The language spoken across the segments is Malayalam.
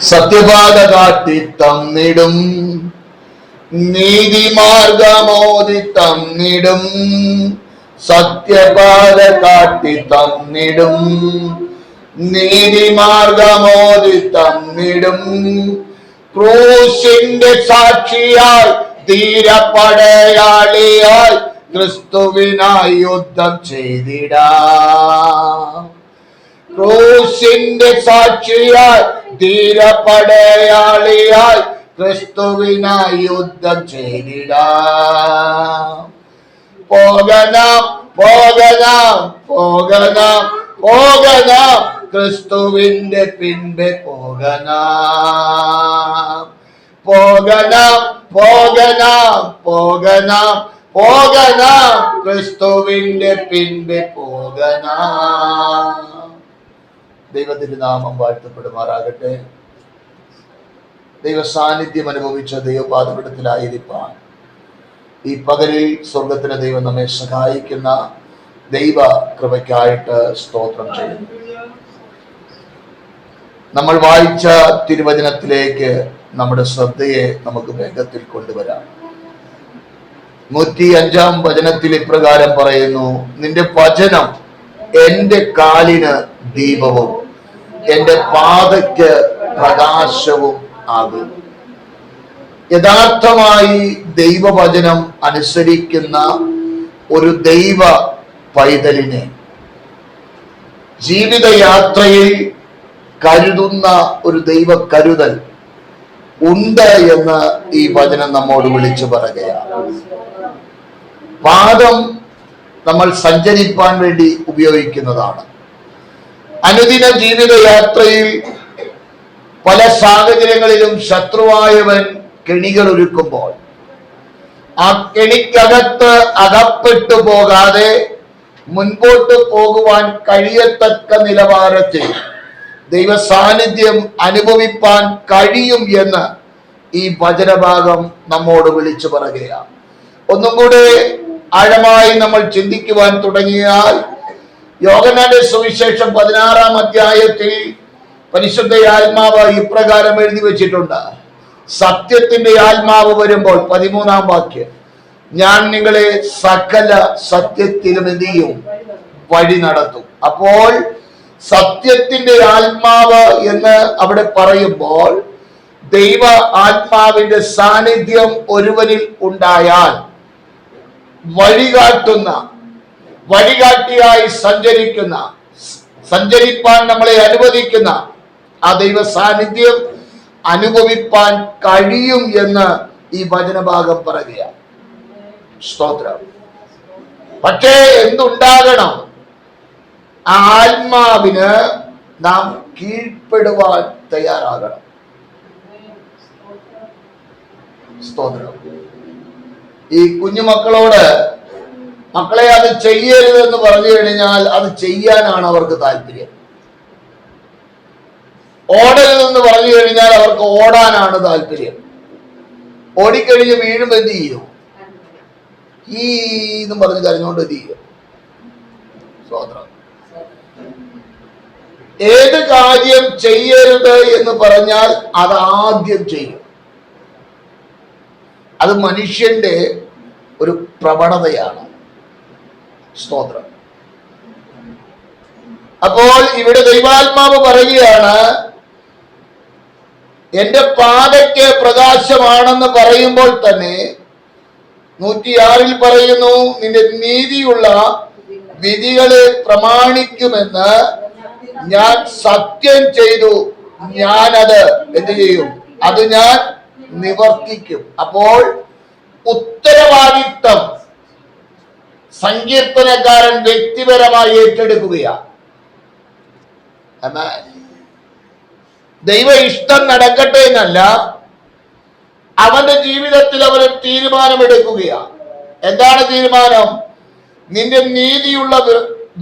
സത്യപാത കാട്ടി തന്നിടും, നീതിമാർഗമോദി തന്നിടും. സത്യപാത കാട്ടി തന്നിടും, നീതിമാർഗമോദി തന്നിടും. ക്രൂശിന്റെ സാക്ഷിയായി ധീരപടയാളിയായി ക്രിസ്തുവിനായി യുദ്ധം ചെയ്തിടാം. ക്രൂശിന്റെ സാക്ഷിയായി ധീരപടയാളിയായി ക്രിസ്തുവിനായി യുദ്ധം ചെയ്തിടാം. പോകണം പോകണം പോകണം പോകണം, ക്രിസ്തുവിന്റെ പിൻപെ പോകണം. പോകണം പോകണം പോകണം പോകണം, ക്രിസ്തുവിന്റെ പിൻപെ പോകണം. ദൈവത്തിന്റെ നാമം വാഴ്ത്തപ്പെടുമാറാകട്ടെ. ദൈവ സാന്നിധ്യം അനുഭവിച്ച ദൈവപാദപീഠത്തിലായിരിക്കാൻ ഈ പകലിൽ സ്വർഗത്തിലെ ദൈവം നമ്മെ സഹായിക്കുന്ന ദൈവ കൃപയ്ക്കായിട്ട് സ്തോത്രം ചെയ്യുന്നു. നമ്മൾ വായിച്ച തിരുവചനത്തിലേക്ക് നമ്മുടെ ശ്രദ്ധയെ നമുക്ക് വേഗത്തിൽ കൊണ്ടുവരാം. 105-ാം വചനത്തിൽ ഇപ്രകാരം പറയുന്നു, നിന്റെ വചനം എന്റെ കാലിന് ദീപവും എന്റെ പാതയ്ക്ക് പ്രകാശവും ആകും. യഥാർത്ഥമായി ദൈവവചനം അനുസരിക്കുന്ന ഒരു ദൈവ പൈതലിനെ ജീവിതയാത്രയിൽ കരുതുന്ന ഒരു ദൈവ കരുതൽ ഉണ്ട് എന്ന് ഈ വചനം നമ്മോട് വിളിച്ചു പറയുകയാണ്. പാദം നമ്മൾ സഞ്ചരിപ്പാൻ വേണ്ടി ഉപയോഗിക്കുന്നതാണ്. അനുദിന ജീവിതയാത്രയിൽ പല സാഹചര്യങ്ങളിലും ശത്രുവായവൻ കെണികൾ ഒരുക്കുമ്പോൾ ആ കെണിക്കകത്ത് അകപ്പെട്ടു പോകാതെ മുൻപോട്ട് പോകുവാൻ കഴിയത്തക്ക നിലവാരത്തിൽ ദൈവ സാന്നിധ്യം അനുഭവിപ്പാൻ കഴിയും എന്ന് ഈ വചനഭാഗം നമ്മോട് വിളിച്ചു പറയുകയാണ്. ഒന്നും കൂടെ ആഴമായി നമ്മൾ ചിന്തിക്കുവാൻ തുടങ്ങിയാൽ യോഹന്നാന്റെ സുവിശേഷം 16-ാം അധ്യായത്തിൽ പരിശുദ്ധ ആത്മാവ് ഇപ്രകാരം എഴുതി വെച്ചിട്ടുണ്ട്. സത്യത്തിന്റെ ആത്മാവ് വരുമ്പോൾ 13-ാം വാക്യം, ഞാൻ നിങ്ങളെ സകല സത്യത്തിലും എന്ത് ചെയ്യും? വഴി നടത്തും. അപ്പോൾ സത്യത്തിന്റെ ആത്മാവ് എന്ന് അവിടെ പറയുമ്പോൾ ദൈവ ആത്മാവിന്റെ സാന്നിധ്യം ഒരുവനിൽ ഉണ്ടായാൽ വഴികാട്ടുന്ന, വഴികാട്ടിയായി സഞ്ചരിപ്പാൻ നമ്മളെ അനുവദിക്കുന്ന ആ ദൈവ സാന്നിധ്യം അനുഭവിപ്പാൻ കഴിയും എന്ന് ഈ വചനഭാഗം പറയുകയാണ്. സ്തോത്രം. പക്ഷേ എന്തുണ്ടാകണം? ആ ആത്മാവിന് നാം കീഴ്പ്പെടുവാൻ തയ്യാറാകണം. സ്തോത്രം. ഈ കുഞ്ഞുമക്കളോട് മക്കളെ അത് ചെയ്യരുതെന്ന് പറഞ്ഞു കഴിഞ്ഞാൽ അത് ചെയ്യാനാണ് അവർക്ക് താല്പര്യം. ഓടരുതെന്ന് പറഞ്ഞു കഴിഞ്ഞാൽ അവർക്ക് ഓടാനാണ് താല്പര്യം. ഓടിക്കഴിഞ്ഞ് വീഴുമ്പോൾ എന്ത് ചെയ്യും? ഈ എന്നും പറഞ്ഞ് കരഞ്ഞുകൊണ്ട് എന്ത് ചെയ്യും? സ്തോത്രം. ഏത് കാര്യം ചെയ്യരുത് എന്ന് പറഞ്ഞാൽ അത് ആദ്യം ചെയ്യും. അത് മനുഷ്യന്റെ ഒരു പ്രവണതയാണ്. സ്തോത്രം. അപ്പോൾ ഇവിടെ ദൈവാത്മാവ് പറയുകയാണ്, എന്റെ പാതയ്ക്ക് പ്രകാശമാണെന്ന് പറയുമ്പോൾ തന്നെ 106-ൽ പറയുന്നു, നിന്റെ നീതിയുള്ള വിധികളെ പ്രമാണിക്കുമെന്ന് ഞാൻ സത്യം ചെയ്തു, ഞാനത് എന്ത് ചെയ്യും? അത് ഞാൻ നിവർത്തിക്കും. അപ്പോൾ ഉത്തരവാദിത്വം സങ്കീർത്തനക്കാരൻ വ്യക്തിപരമായി ഏറ്റെടുക്കുകയാണ്. ദൈവ ഇഷ്ടം നടക്കട്ടെ എന്നല്ല, അവന്റെ ജീവിതത്തിൽ അവൻ തീരുമാനമെടുക്കുകയാണ്. എന്താണ് തീരുമാനം? നിന്റെ നീതിയുള്ള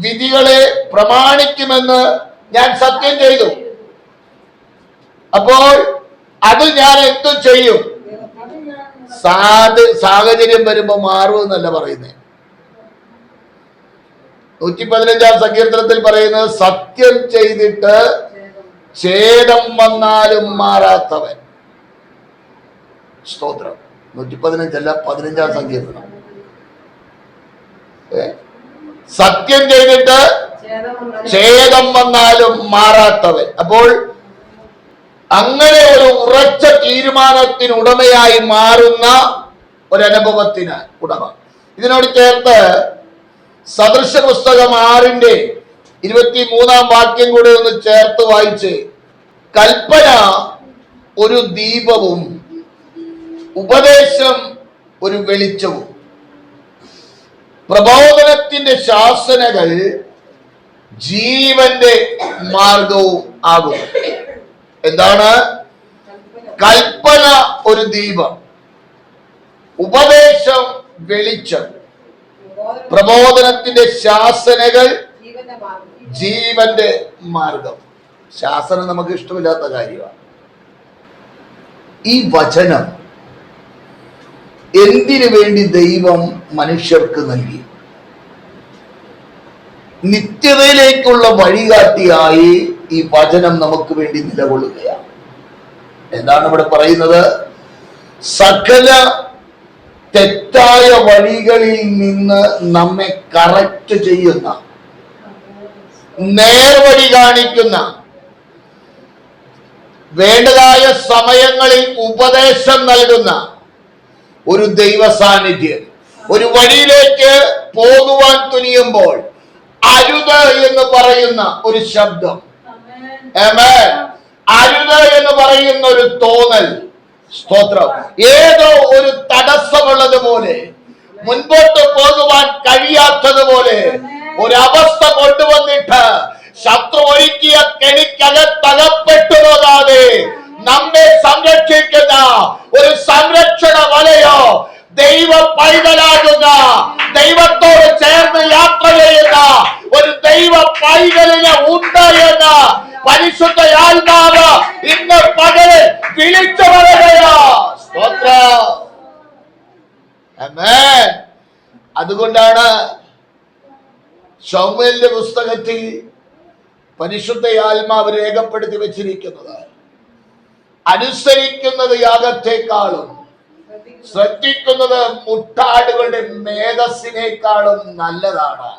വിധികളെ പ്രമാണിക്കുമെന്ന് ഞാൻ സത്യം ചെയ്തു. അപ്പോൾ അത് ഞാൻ എന്തു ചെയ്യും? സാഹചര്യം വരുമ്പോ മാറുമെന്നല്ല പറയുന്നേ. 115-ാം സങ്കീർത്തനത്തിൽ പറയുന്നത്, സത്യം ചെയ്തിട്ട് ഛേദം വന്നാലും മാറാത്തവൻ. സ്തോത്രം. 115 15-ാം സങ്കീർത്തനം. സത്യം ചെയ്തിട്ട് ഛേദം വന്നാലും മാറാത്തവൻ. അപ്പോൾ അങ്ങനെ ഒരു ഉറച്ച തീരുമാനത്തിന് ഉടമയായി മാറുന്ന ഒരനുഭവത്തിന് ഉടമ. ഇതിനോട് ചേർത്ത് സദൃശ പുസ്തകം 6-23 വാക്യം കൂടെ ഒന്ന് ചേർത്ത് വായിച്ച്, കൽപ്പന ഒരു ദീപവും ഉപദേശം ഒരു വെളിച്ചവും, പ്രബോധനത്തിന്റെ ശാസനകൾ ജീവന്റെ മാർഗവും ആകുന്നു. എന്താണ്? കൽപ്പന ഒരു ദീപം, ഉപദേശം വെളിച്ചം, പ്രബോധനത്തിന്റെ ശാസനകൾ ജീവന്റെ മാർഗം. ശാസനം നമുക്ക് ഇഷ്ടമില്ലാത്ത കാര്യമാണ്. ഈ വചനം എന്തിനു വേണ്ടി ദൈവം മനുഷ്യർക്ക് നൽകി? നിത്യതയിലേക്കുള്ള വഴികാട്ടിയായി ഈ വചനം നമുക്ക് വേണ്ടി നിലകൊള്ളുകയാണ്. എന്താണ് ഇവിടെ പറയുന്നത്? സകല തെറ്റായ വഴികളിൽ നിന്ന് നമ്മെ കറക്റ്റ് ചെയ്യുന്ന, നേർവഴി കാണിക്കുന്ന, വേണ്ടതായ സമയങ്ങളിൽ ഉപദേശം നൽകുന്ന ഒരു ദൈവ സാന്നിധ്യം. ഒരു വഴിയിലേക്ക് പോകുവാൻ തുനിയുമ്പോൾ അരുത് എന്ന് പറയുന്ന ഒരു ശബ്ദം, അരുത് എന്ന് പറയുന്ന ഒരു തോന്നൽ, സ്തോത്രം, ഏതോ ഒരു തടസ്സമുള്ളതുപോലെ, മുൻപോട്ട് പോകുവാൻ കഴിയാത്തതുപോലെ ഒരവസ്ഥ കൊണ്ടുവന്നിട്ട് ശത്രു ഒരുക്കിയ കെണിക്കകത്തകപ്പെട്ടു പോകാതെ നമ്മെ സംരക്ഷിക്കുന്ന ഒരു സംരക്ഷണ വലയോ ദൈവ പൈതലാകുന്ന, ദൈവത്തോട് ചേർന്ന് യാത്ര ചെയ്യുന്ന ഒരു ദൈവ പൈതലിന് ഉണ്ട് എന്ന് പരിശുദ്ധ ആത്മാവ് ഇന്ന് പകല് വിളിച്ചു പറയുകയാ. സ്തോത്രം. ആമേൻ. അതുകൊണ്ടാണ് ശമൂവേലിന്റെ പുസ്തകത്തിൽ പരിശുദ്ധ ആത്മാവ് രേഖപ്പെടുത്തി വെച്ചിരിക്കുന്നത്, അനുസരിക്കുന്നത് യാഗത്തെക്കാളും ശ്രദ്ധിക്കുന്നത് മുട്ടാടുകളുടെ മേധസ്സിനേക്കാളും നല്ലതാണ്.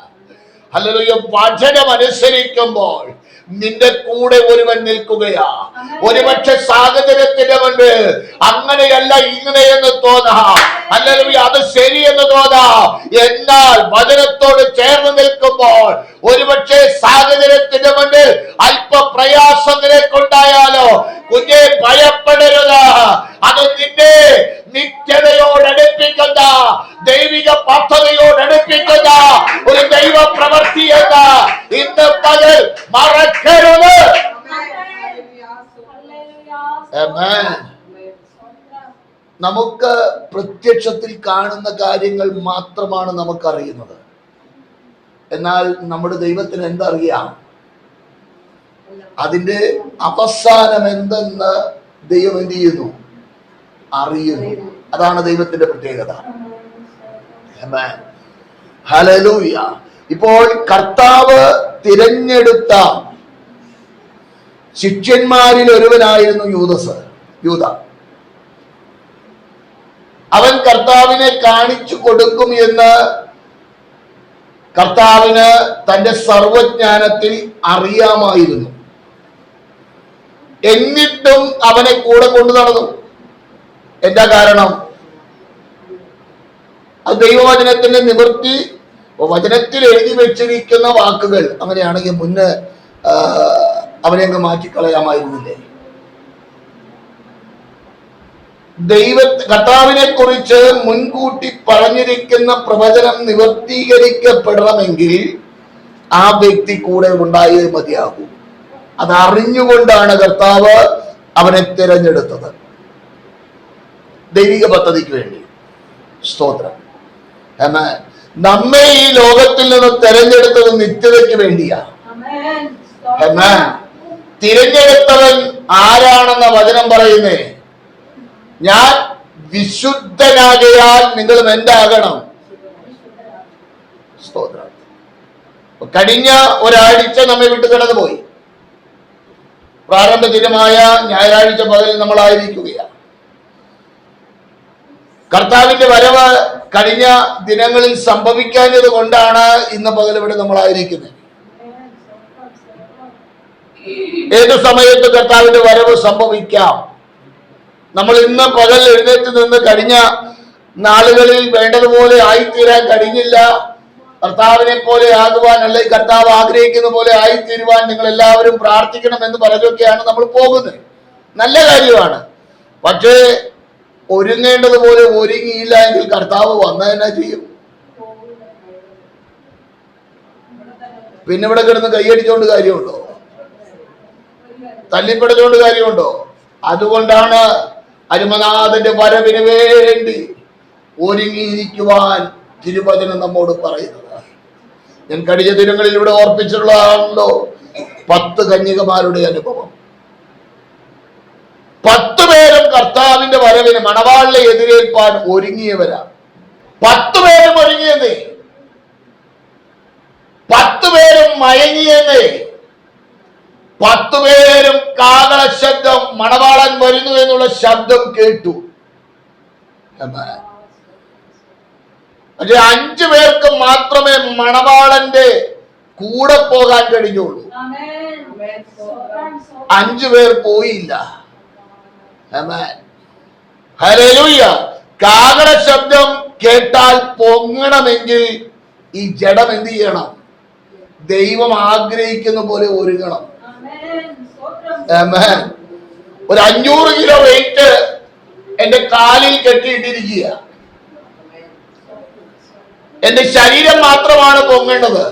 ഹല്ലേലൂയ. വചനം അനുസരിക്കുമ്പോൾ നിന്റെ കൂടെ ഒരുവൻ നിൽക്കുകയാ. ഒരുപക്ഷെ സാഹചര്യത്തിന്റെ മുൻപ് അങ്ങനെയല്ല ഇങ്ങനെയെന്ന് തോന്നാം, ഹല്ലേലൂയ, അത് ശരിയെന്ന് തോന്നാം. എന്നാൽ വചനത്തോട് ചേർന്ന് നിൽക്കുമ്പോൾ ഒരുപക്ഷെ സാഹചര്യത്തിന്റെ മുൻപിൽ അല്പ പ്രയാസം നിനക്കുണ്ടായാലോ, കുഞ്ഞെ ഭയപ്പെടരുത്. അത് നിന്നെ നിത്യതയോടടുപ്പിക്കുന്ന, ദൈവിക പദ്ധതിയോടടുപ്പിക്കുന്ന ഒരു ദൈവ പ്രവൃത്തി എന്ന് ഇന്ന് പകൽ മറക്കരുത്. നമുക്ക് പ്രത്യക്ഷത്തിൽ കാണുന്ന കാര്യങ്ങൾ മാത്രമാണ് നമുക്കറിയുന്നത്. എന്നാൽ നമ്മുടെ ദൈവത്തിന് എന്തറിയാം? അതിന്റെ അവസാനം എന്തെന്ന് ദൈവം എന്ത് ചെയ്യുന്നു? അറിയുന്നു. അതാണ് ദൈവത്തിന്റെ പ്രത്യേകത. ഹല്ലേലൂയ. ഇപ്പോൾ കർത്താവ് തിരഞ്ഞെടുത്ത ശിഷ്യന്മാരിൽ ഒരുവനായിരുന്നു യൂദ. അവൻ കർത്താവിനെ കാണിച്ചു കൊടുക്കും എന്ന് കർത്താവിന് തന്റെ സർവജ്ഞാനത്തിൽ അറിയാമായിരുന്നു. എന്നിട്ടും അവനെ കൂടെ കൊണ്ടു നടന്നു. എന്താ കാരണം? അത് ദൈവവചനത്തിന്റെ നിവൃത്തി. വചനത്തിൽ എഴുതി വെച്ചിരിക്കുന്ന വാക്കുകൾ അങ്ങനെയാണെങ്കിൽ മുന്നേ അവനെ അങ്ങ് മാറ്റിക്കളയാമായിരുന്നില്ലേ? കർത്താവിനെ കുറിച്ച് മുൻകൂട്ടി പറഞ്ഞിരിക്കുന്ന പ്രവചനം നിവർത്തീകരിക്കപ്പെടണമെങ്കിൽ ആ വ്യക്തി കൂടെ ഉണ്ടായേ മതിയാകൂ. അതറിഞ്ഞുകൊണ്ടാണ് കർത്താവ് അവനെ തിരഞ്ഞെടുത്തത് ദൈവിക പദ്ധതിക്ക് വേണ്ടി. സ്തോത്രം. നമ്മെ ഈ ലോകത്തിൽ നിന്ന് തിരഞ്ഞെടുത്തത് നിത്യതയ്ക്ക് വേണ്ടിയാ. തിരഞ്ഞെടുത്തവൻ ആരാണെന്ന വചനം പറയുന്നേ, ഞാൻ വിശുദ്ധനാകയാൽ നിങ്ങളും എന്താകണം? സ്തോത്രം. കഴിഞ്ഞ ഒരാഴ്ച നമ്മെ വിട്ടു കടന്നുപോയി. പ്രാരംഭ ദിനമായ ഞായറാഴ്ച പകൽ നമ്മളായിരിക്കുകയാണ്. കർത്താവിന്റെ വരവ് കഴിഞ്ഞ ദിനങ്ങളിൽ സംഭവിക്കാഞ്ഞത് കൊണ്ടാണ് ഇന്ന് പകൽ ഇവിടെ നമ്മളായിരിക്കുന്നത്. ഏതു സമയത്ത് കർത്താവിന്റെ വരവ് സംഭവിക്കാം. നമ്മൾ ഇന്ന് പകൽ എഴുന്നേറ്റ് നിന്ന് കഴിഞ്ഞ നാളുകളിൽ വേണ്ടതുപോലെ ആയിത്തീരാൻ കഴിഞ്ഞില്ല. കർത്താവിനെ പോലെ ആകുവാൻ, അല്ലെങ്കിൽ കർത്താവ് ആഗ്രഹിക്കുന്ന പോലെ ആയിത്തീരുവാൻ നിങ്ങൾ എല്ലാവരും പ്രാർത്ഥിക്കണം എന്ന് പറഞ്ഞൊക്കെയാണ് നമ്മൾ പോകുന്നത്. നല്ല കാര്യമാണ്. പക്ഷേ ഒരുങ്ങേണ്ടതുപോലെ ഒരുങ്ങിയില്ല എങ്കിൽ കർത്താവ് വന്നാൽ എന്നാ ചെയ്യും? പിന്നെ ഇവിടെ കിടന്ന് കൈയടിച്ചോണ്ട് കാര്യമുണ്ടോ? തല്ലിപ്പിടച്ചോണ്ട് കാര്യമുണ്ടോ? അതുകൊണ്ടാണ് അരുമനാഥന്റെ വരവിന് വേണ്ടി ഒരുങ്ങിയിരിക്കുവാൻ തിരുവചനം നമ്മോട് പറയുന്നത്. ഞാൻ കഴിഞ്ഞ ദിനങ്ങളിൽ ഇവിടെ ഓർപ്പിച്ചിട്ടുള്ളതാണല്ലോ 10 കന്യകമാരുടെ അനുഭവം. 10 പേരും കർത്താവിന്റെ വരവിന് മണവാളിനെ എതിരേൽപ്പാൻ ഒരുങ്ങിയവരാണ്. 10 പേരും ഒരുങ്ങിയെന്നേ, 10 പേരും മയങ്ങിയെന്നേ, 10 പേരും കാഹള ശബ്ദം, മണവാളൻ വരുന്നു എന്നുള്ള ശബ്ദം കേട്ടു. പക്ഷെ 5 പേർക്ക് മാത്രമേ മണവാളന്റെ കൂടെ പോകാൻ കഴിഞ്ഞുള്ളൂ. 5 പേർ പോയില്ല. ഹല്ലേലൂയ. കാഹള ശബ്ദം കേട്ടാൽ പൊങ്ങണമെങ്കിൽ ഈ ജഡം എന്ത് ചെയ്യണം? ദൈവം ആഗ്രഹിക്കുന്ന പോലെ ഒരുങ്ങണം. ഒരു 500 കിലോ വെയിറ്റ് എന്റെ കാലിൽ കെട്ടിയിട്ടിരിക്കുക. എന്റെ ശരീരം മാത്രമാണ് പൊങ്ങേണ്ടത്.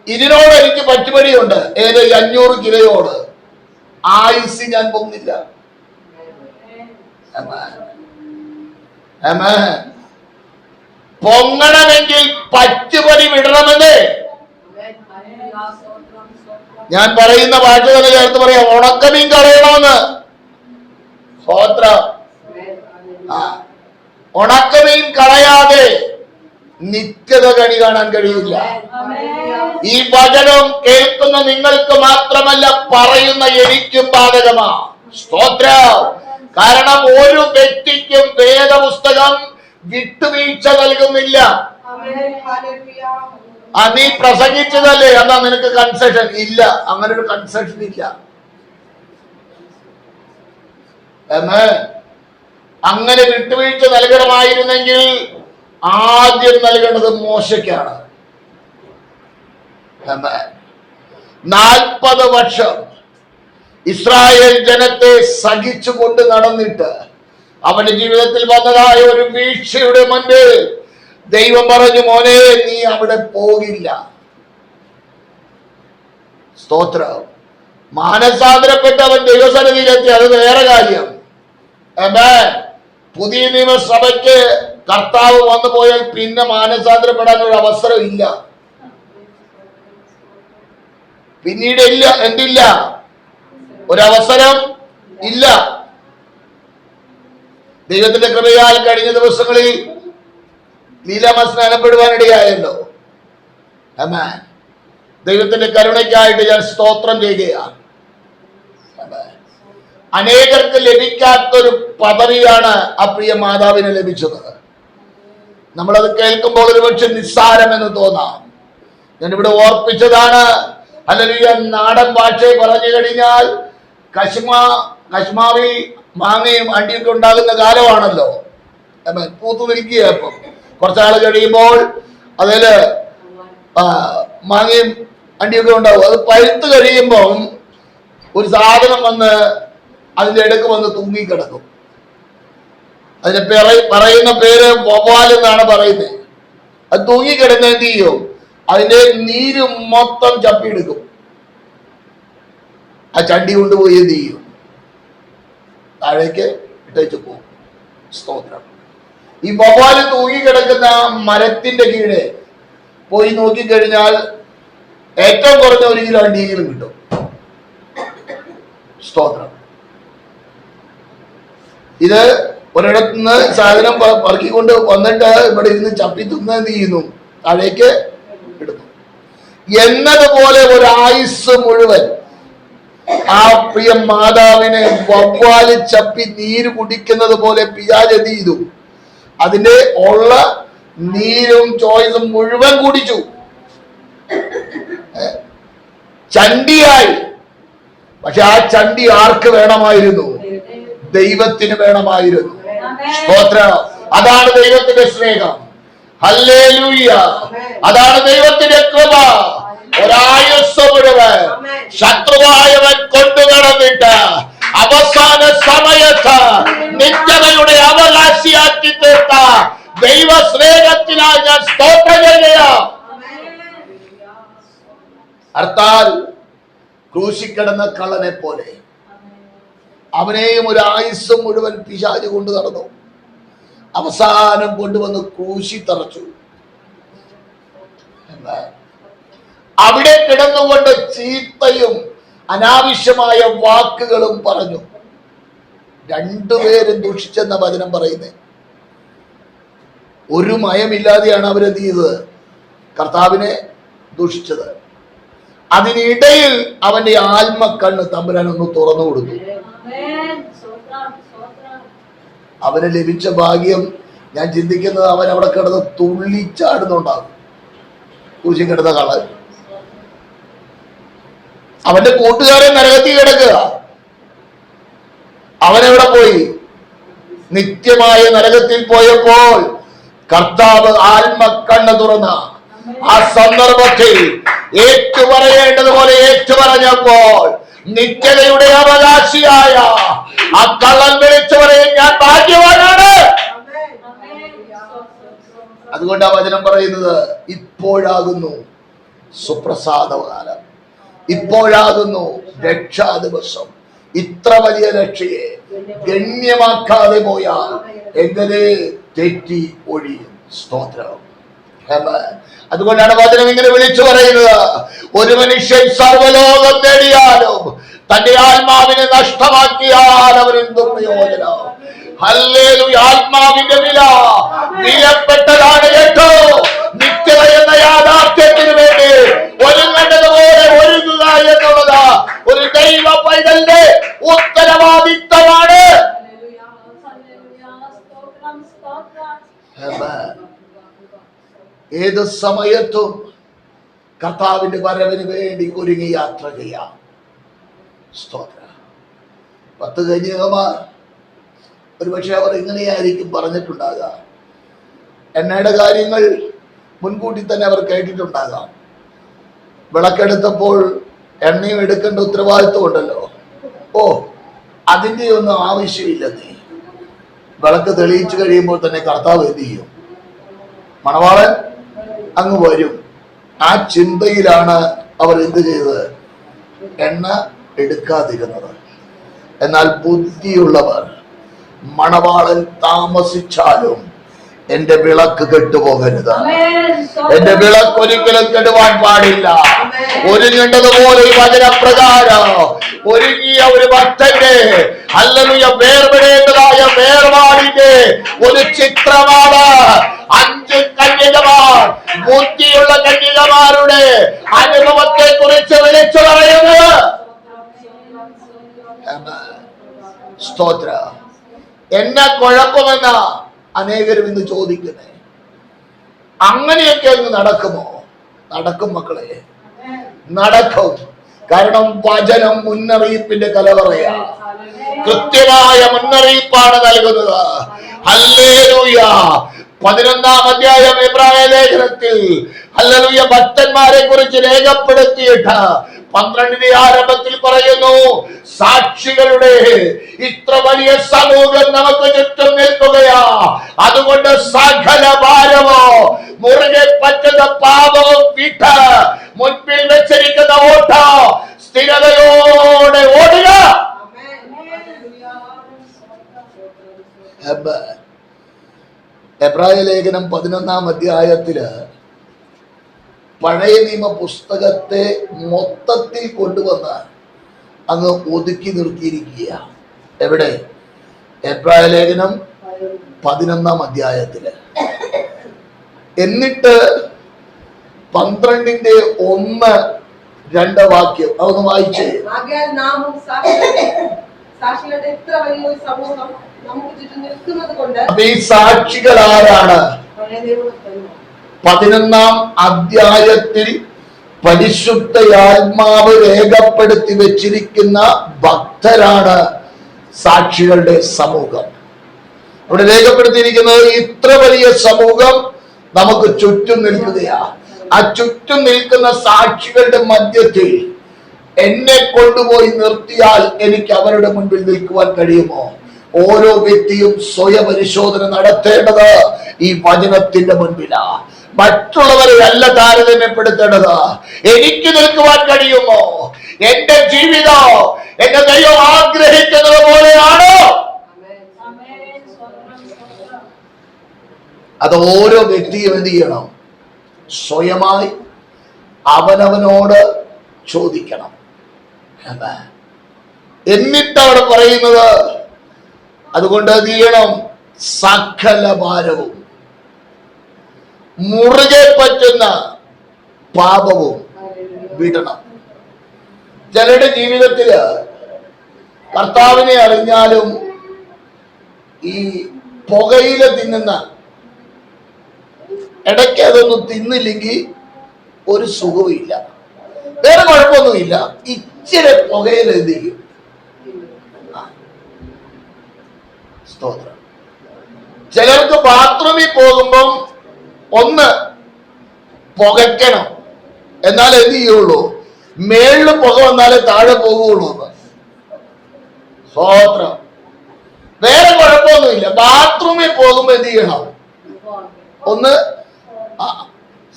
ഇതിനോട് എനിക്ക് പറ്റുപടിയുണ്ട്. ഏത് 500 കിലോയോട് ആയുസ് ഞാൻ പൊങ്ങില്ല. പൊങ്ങണമെങ്കിൽ പറ്റുപടി വിടണമെന്ന് ഞാൻ പറയുന്ന ഭാഷ തന്നെ ചേർത്ത് പറയാം. ഉണക്കമീൻ കളയണമെന്ന്. സ്തോത്രം. ഉണക്കമീൻ കളയാതെ നിത്യത കണി കാണാൻ കഴിയില്ല. ഈ വചനം കേൾക്കുന്ന നിങ്ങൾക്ക് മാത്രമല്ല, പറയുന്ന എനിക്കും ബാധകമാ. സ്തോത്രം. കാരണം ഒരു വ്യക്തിക്കും വേദപുസ്തകം വിട്ടുവീഴ്ച നൽകുന്നില്ല. നീ പ്രസംഗിച്ചതല്ലേ, എന്നാ നിനക്ക് കൺസെഷൻ ഇല്ല. അങ്ങനെ ഒരു കൺസെഷൻ ഇല്ല. അങ്ങനെ വിട്ടുവീഴ്ച നൽകണമായിരുന്നെങ്കിൽ ആദ്യം നൽകേണ്ടത് മോശയ്ക്കാണ്. 40 വർഷം ഇസ്രായേൽ ജനത്തെ സഹിച്ചുകൊണ്ട് നടന്നിട്ട് അവന്റെ ജീവിതത്തിൽ വന്നതായ ഒരു വീഴ്ചയുടെ മുൻപിൽ ദൈവം പറഞ്ഞു, മോനെ നീ അവിടെ പോകില്ല. സ്തോത്രം. മാനസാന്തരപ്പെട്ട് അവൻ ദൈവസന്നിധിയിലെത്തി, അത് വേറെ കാര്യം. പുതിയ നിയമസഭയ്ക്ക് കർത്താവ് വന്നു പോയാൽ പിന്നെ മാനസാന്തരപ്പെടാൻ ഒരു അവസരം ഇല്ല. പിന്നീട് ഇല്ല, എന്തില്ല, ഒരവസരം ഇല്ല. ദൈവത്തിന്റെ കൃപയാൽ കഴിഞ്ഞ ദിവസങ്ങളിൽ നീലമ സ്നാനപ്പെടുവാനിടയായല്ലോ. ദൈവത്തിന്റെ കരുണയ്ക്കായിട്ട് ഞാൻ സ്തോത്രം ചെയ്യുകയാണ്. അനേകർക്ക് ലഭിക്കാത്തൊരു പദവിയാണ് ആ പ്രിയ മാതാവിന് ലഭിച്ചത്. നമ്മളത് കേൾക്കുമ്പോൾ ഒരുപക്ഷെ നിസ്സാരമെന്ന് തോന്നാം. ഞാനിവിടെ ഓർപ്പിച്ചതാണ്. ഹല്ലേലൂയ. നാടൻ ഭാഷയെ പറഞ്ഞു കഴിഞ്ഞാൽ കശ്മാവിൽ മാങ്ങയും അണ്ടിയൊക്കെ ഉണ്ടാകുന്ന കാലമാണല്ലോ. പൂത്തു നിൽക്കുക. ഇപ്പം കുറച്ചാൾ കഴിയുമ്പോൾ അതില് മാങ്ങയും അണ്ടിയൊക്കെ ഉണ്ടാവും. അത് പഴുത്ത് കഴിയുമ്പം ഒരു സാധനം വന്ന് അതിന്റെ ഇടയ്ക്ക് വന്ന് തൂങ്ങിക്കിടക്കും. അതിന് പറയുന്ന പേര് വവ്വാൽ എന്നാണ് പറയുന്നത്. അത് തൂങ്ങിക്കിടന്ന് എന്ത് ചെയ്യും? അതിന്റെ നീര് മൊത്തം ചപ്പിയെടുക്കും. ആ ചണ്ടി കൊണ്ടുപോയി എന്ത് ചെയ്യും? താഴേക്ക് ഇട്ടേച്ച് പോകും. സ്തോത്രം. ഈ വവ്വാല് തൂങ്ങിക്കിടക്കുന്ന മരത്തിന്റെ കീഴെ പോയി നോക്കിക്കഴിഞ്ഞാൽ ഏറ്റവും കുറഞ്ഞ 1 കിലോ അണ്ടിയെങ്കിലും കിട്ടും. സ്തോത്രം. ഇത് ഒരിടത്തു നിന്ന് സാധനം പറക്കിക്കൊണ്ട് വന്നിട്ട് ഇവിടെ ഇരുന്ന് ചപ്പി തിന്ന് എന്ത് ചെയ്യുന്നു? താഴേക്ക് ഇടുന്നു. എന്നതുപോലെ ഒരു ആയുസ് മുഴുവൻ ആ പ്രിയ മാതാവിനെ വവ്വാല് ചപ്പി നീര് കുടിക്കുന്നത് പോലെ പിശാച് എന്ത് ചെയ്തു? അതിന്റെ ഉള്ള നീരും ചോയ്സും മുഴുവൻ കുടിച്ചു. ചണ്ടിയായി. പക്ഷെ ആ ചണ്ടി ആർക്ക് വേണമായിരുന്നു? ദൈവത്തിന് വേണമായിരുന്നു. സ്തോത്രം. അതാണ് ദൈവത്തിന്റെ സ്നേഹം. ഹല്ലേലൂയ. അതാണ് ദൈവത്തിന്റെ കൃപ. ഒരായുസ് മുഴുവൻ ശത്രുവായവൻ കൊണ്ടു നടന്നിട്ട് അവസാന സമയത്ത് നിത്യതയുടെ അവകാശിയാക്കി തീർത്ത ദൈവ സ്നേഹത്തിനായി ഞാൻ സ്തോത്രം ചെയ്യുകയാണ്. അർത്ഥാൽ ക്രൂശിക്കിടന്ന കള്ളനെ പോലെ അവനെയും ഒരു ആയുസ് മുഴുവൻ പിശാച് കൊണ്ടു നടന്നു. അവസാനം കൊണ്ടുവന്ന് ക്രൂശി തറച്ചു. അവിടെ കിടന്നുകൊണ്ട് ചീത്തയും അനാവശ്യമായ വാക്കുകളും പറഞ്ഞു. രണ്ടുപേരും ദുഷിച്ചെന്ന വചനം പറയുന്നത്. ഒരു മയമില്ലാതെയാണ് അവരെന്ത് ചെയ്തത്? കർത്താവിനെ ദുഷിച്ചത്. അതിനിടയിൽ അവന്റെ ആത്മക്കണ്ണ് തമ്പുരാൻ ഒന്ന് തുറന്നു കൊടുത്തു. അവന് ലഭിച്ച ഭാഗ്യം ഞാൻ ചിന്തിക്കുന്നത് അവൻ അവിടെ കിടന്ന് തുള്ളിച്ചാടുന്നുണ്ടാകും. കുരിശിൽ കിടന്ന കള്ളൻ അവന്റെ കൂട്ടുകാരൻ നരകത്തിൽ കിടക്കുക. അവനെവിടെ പോയി? നിത്യമായ നരകത്തിൽ പോയപ്പോൾ കർത്താവ് ആത്മക്കണ്ണ് തുറന്ന ആ സന്ദർഭത്തിൽ ഏറ്റുപറയേണ്ടതുപോലെ ഏറ്റുപറഞ്ഞപ്പോൾ നിത്യതയുടെ അവകാശിയായ ആ കള്ളൻ വിളിച്ചു പറയും, ഞാൻ ഭാഗ്യവാനാണ്. അതുകൊണ്ട് ആ വചനം പറയുന്നത്, ഇപ്പോഴാകുന്നു സുപ്രസാദകാലം, ഇപ്പോഴാകുന്നു രക്ഷാ ദിവസം. ഇത്ര വലിയ രക്ഷയെ ഗണ്യമാക്കാതെ പോയാൽ എങ്ങനെ തെറ്റി ഒഴിയും? സ്തോത്രം. അതുകൊണ്ടാണ് വചനം ഇങ്ങനെ വിളിച്ചു പറയുന്നത്, ഒരു മനുഷ്യൻ സർവ്വലോകം നേടിയാലും തന്റെ ആത്മാവിനെ നഷ്ടമാക്കിയാൽ അവരെന്തു പ്രയോജനം? ഹല്ലേലൂയ. ആത്മാവിന്റെ വില വിലപ്പെട്ടതാണ് കേട്ടോ. നിത്യത എന്ന യാഥാർത്ഥ്യത്തിന് വേണ്ടി ഒരുങ്ങേണ്ടതുപോലെ ഒരുങ്ങുക എന്നുള്ളത് ഒരു ദൈവ പൈതലിന്റെ ഉത്തരവാദിത്തമാണ്. ഏത് സമയത്തും കർത്താവിന്റെ വരവിന് വേണ്ടി ഒരുങ്ങി യാത്ര ചെയ്യാം. സ്തോത്രം. 10 കന്യകമാർ ഒരുപക്ഷെ അവർ ഇങ്ങനെയായിരിക്കും പറഞ്ഞിട്ടുണ്ടാകാം. എണ്ണയുടെ കാര്യങ്ങൾ മുൻകൂട്ടി തന്നെ അവർ കേട്ടിട്ടുണ്ടാകാം. വിളക്കെടുത്തപ്പോൾ എണ്ണയും എടുക്കേണ്ട ഉത്തരവാദിത്വം ഉണ്ടല്ലോ. ഓ, അതിൻ്റെ ഒന്നും ആവശ്യമില്ലെന്നേ. വിളക്ക് തെളിയിച്ചു കഴിയുമ്പോൾ തന്നെ കർത്താവ് എന്ത് ചെയ്യും? മണവാളൻ അങ്ങ് വരും. ആ ചിന്തയിലാണ് അവർ എന്ത് ചെയ്തത്? എണ്ണ എടുക്കാതിരുന്നത്. എന്നാൽ ബുദ്ധിയുള്ളവർ മണവാളൻ താമസിച്ചാലും എന്റെ വിളക്ക് കെട്ടുപോകരുത്, എന്റെ വിളക്ക് ഒരിക്കലും കെടുവാൻ പാടില്ല. ഒരുങ്ങേണ്ടതുപോലെ ഈ വചനപ്രകാരം ഒരുങ്ങിയ ഒരു ഭക്തന്റെ ഹല്ലേലൂയ വേർപെടേണ്ടതായ വേർപാടിന്റെ ഒരു ചിത്രമാണ് 5 കന്യകമാർ, ബുദ്ധിയുള്ള കന്യകമാരുടെ അനുഭവത്തെ കുറിച്ച് വിളിച്ചു പറയുന്നത്. സ്തോത്ര. എന്നാ കുഴപ്പമെന്ന അനേകരും ഇന്ന് ചോദിക്കുന്നേ. അങ്ങനെയൊക്കെ അങ്ങ് നടക്കുമോ? നടക്കും മക്കളെ, നടക്കും. കാരണം വചനം മുന്നറിയിപ്പിന്റെ കലവറയാ. കൃത്യമായ മുന്നറിയിപ്പാണ് നൽകുന്നത്. ഹല്ലേലൂയ. 11-ാം അധ്യായം എബ്രായ ലേഖനത്തിൽ ഹല്ലേലൂയ ഭക്തന്മാരെ കുറിച്ച് രേഖപ്പെടുത്തിയിട്ട് 12-ന്റെ ആരംഭത്തിൽ പറയുന്നു, സാക്ഷികളുടെ ഇത്ര വലിയ സമൂഹം നമുക്ക് ചുറ്റും നിൽക്കുകയാ. അതുകൊണ്ട് സകല ഭാരമോ മുറുകെ പറ്റുന്ന പാപവും വിട്ട് മുൻപിൽ വെച്ചിരിക്കുന്ന ഓട്ടം സ്ഥിരതയോടെ ഓടുക. എബ്രായ ലേഖനം 11-ാം അധ്യായത്തില് പഴയ നിയമ പുസ്തകത്തെ മൊത്തത്തിൽ കൊണ്ടുവന്ന് അങ്ങ് ഒതുക്കി നിർത്തിയിരിക്കുക. എവിടെ? എബ്രായ ലേഖനം 11-ാം അധ്യായത്തില്. എന്നിട്ട് 12-ന്റെ 1 2 വാക്യം അതൊന്ന് വായിച്ചേ. അപ്പൊ ഈ സാക്ഷികൾ ആരാണ്? 11-ാം അധ്യായത്തിൽ പരിശുദ്ധയാത്മാവ് രേഖപ്പെടുത്തി വെച്ചിരിക്കുന്ന ഭക്തരാണ് സാക്ഷികളുടെ സമൂഹം. ഇവിടെ രേഖപ്പെടുത്തിയിരിക്കുന്നത് ഇത്ര വലിയ സമൂഹം നമുക്ക് ചുറ്റും നിൽക്കുകയാ. ആ ചുറ്റും നിൽക്കുന്ന സാക്ഷികളുടെ മധ്യത്തിൽ എന്നെ കൊണ്ടുപോയി നിർത്തിയാൽ എനിക്ക് അവരുടെ മുൻപിൽ നിൽക്കുവാൻ കഴിയുമോ? ഓരോ വ്യക്തിയും സ്വയപരിശോധന നടത്തേണ്ടത് ഈ വചനത്തിന്റെ മുൻപിലാ. മറ്റുള്ളവരെ അല്ല താരതമ്യപ്പെടുത്തേണ്ടത്. എനിക്ക് നിൽക്കുവാൻ കഴിയുമോ? എന്റെ ജീവിതം എന്റെ ദൈവം ആഗ്രഹിക്കുന്നത് പോലെയാണോ? അത് ഓരോ വ്യക്തിയും എന്ത് ചെയ്യണം? സ്വയമായി അവനവനോട് ചോദിക്കണം. എന്നിട്ട് അവിടെ പറയുന്നത്, അതുകൊണ്ട് എന്ത് ചെയ്യണം? സകല ഭാരവും മുറുകെ പറ്റുന്ന പാപവും വിടണം. ചിലരുടെ ജീവിതത്തില് കർത്താവിനെ അറിഞ്ഞാലും ഈ പുകയില തിന്നുന്ന, ഇടയ്ക്ക് അതൊന്നും തിന്നില്ലെങ്കിൽ ഒരു സുഖമില്ല, വേറെ കുഴപ്പമൊന്നുമില്ല, ഇച്ചിരി പുകയില എന്ത് ചെയ്യും? സ്തോത്രം. ചിലർക്ക് ബാത്റൂമിൽ പോകുമ്പം ഒന്ന് പുകയ്ക്കണം, എന്നാലേ എന്ത് ചെയ്യുള്ളൂ? മേളില് പുക വന്നാലേ താഴെ പോകുള്ളൂ. സ്തോത്രം. വേറെ കുഴപ്പമൊന്നുമില്ല, ബാത്റൂമിൽ പോകുമ്പോ എന്ത് ചെയ്യണം? ഒന്ന്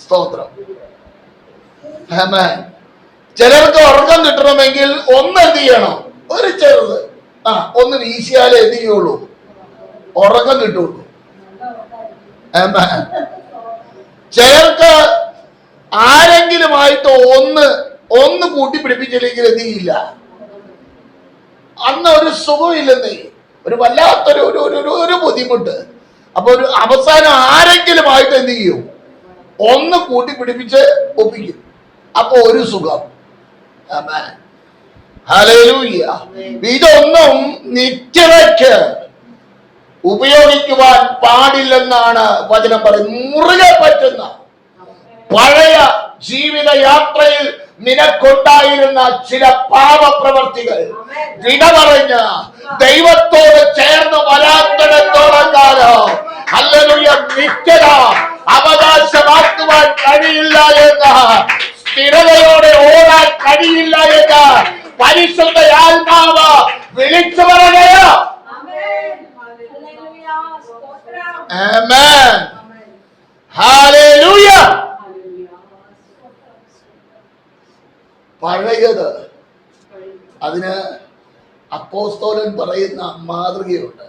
സ്തോത്രം. ചിലർക്ക് ഉറക്കം കിട്ടണമെങ്കിൽ ഒന്ന് എന്ത് ചെയ്യണം? ഒരു ചെറുത് ഒന്ന് വീശിയാലേ എന്ത് ചെയ്യുള്ളൂ? ഉറക്കം കിട്ടുള്ളൂ. ചിലർക്ക് ആരെങ്കിലുമായിട്ട് ഒന്ന് കൂട്ടിപ്പിടിപ്പിച്ചില്ലെങ്കിൽ എന്ത് ചെയ്യില്ല? അന്ന് ഒരു സുഖമില്ലെന്നേ, ഒരു വല്ലാത്തൊരു ഒരു ബുദ്ധിമുട്ട്. അപ്പൊ ഒരു അവസാനം ആരെങ്കിലുമായിട്ട് എന്ത് ചെയ്യും? ഒന്ന് കൂട്ടിപ്പിടിപ്പിച്ച് ഒപ്പിക്കും. അപ്പൊ ഒരു സുഖം. ഹല്ലേലൂയ. ഇതൊന്നും നിത്യതയ്ക്ക് ഉപയോഗിക്കുവാൻ പാടില്ലെന്നാണ് വചനം പറയുന്നത്. മുറുകെ പറ്റുന്ന പഴയ ജീവിതയാത്രയിൽ നിനക്കുണ്ടായിരുന്ന ചില പാപപ്രവർത്തികൾ വിട പറഞ്ഞ് ദൈവത്തോട് ചേർന്ന് വരാത്തിടത്തോളം കാലം ഹല്ലേലൂയ നിത്യത അവകാശമാക്കുവാൻ കഴിയില്ല എന്ന്, സ്ഥിരതയോടെ ഓടാൻ കഴിയില്ല എന്ന് പരിശുദ്ധ ആത്മാവ് വിളിച്ചു പറയുക. ആമേൻ. ഹല്ലേലൂയ. പഴയത് അതിന് അപ്പോസ്തലൻ പറയുന്ന മാതൃകയുണ്ട്.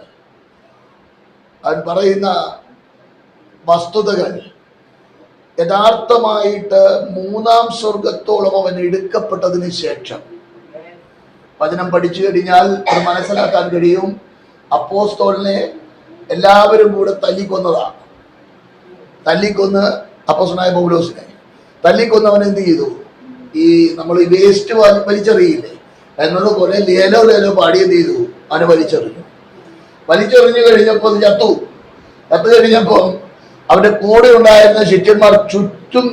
അവൻ പറയുന്ന വസ്തുതകൾ യഥാർത്ഥമായിട്ട് 3-ാം സ്വർഗത്തോളം അവൻ എടുക്കപ്പെട്ടതിന് ശേഷം വചനം പഠിച്ചു കഴിഞ്ഞാൽ അത് മനസ്സിലാക്കാൻ കഴിയും. അപ്പോസ്തലനെ എല്ലാവരും കൂടെ തല്ലിക്കൊന്നതാണ്. തല്ലിക്കൊന്ന് അപ്പോസ്തലനായ പൗലോസിനെ തല്ലിക്കൊന്നവൻ എന്ത് ചെയ്തു? ഈ നമ്മൾ ഈ വേസ്റ്റ് വലിച്ചെറിയില്ലേ എന്നതുപോലെ ലേലോ പാടി എന്ത് ചെയ്തു? അവനെ വലിച്ചെറിഞ്ഞു കഴിഞ്ഞപ്പോൾ അത് ചത്തു കഴിഞ്ഞപ്പോൾ അവന്റെ കൂടെ ഉണ്ടായിരുന്ന ശിഷ്യന്മാർ ചുറ്റും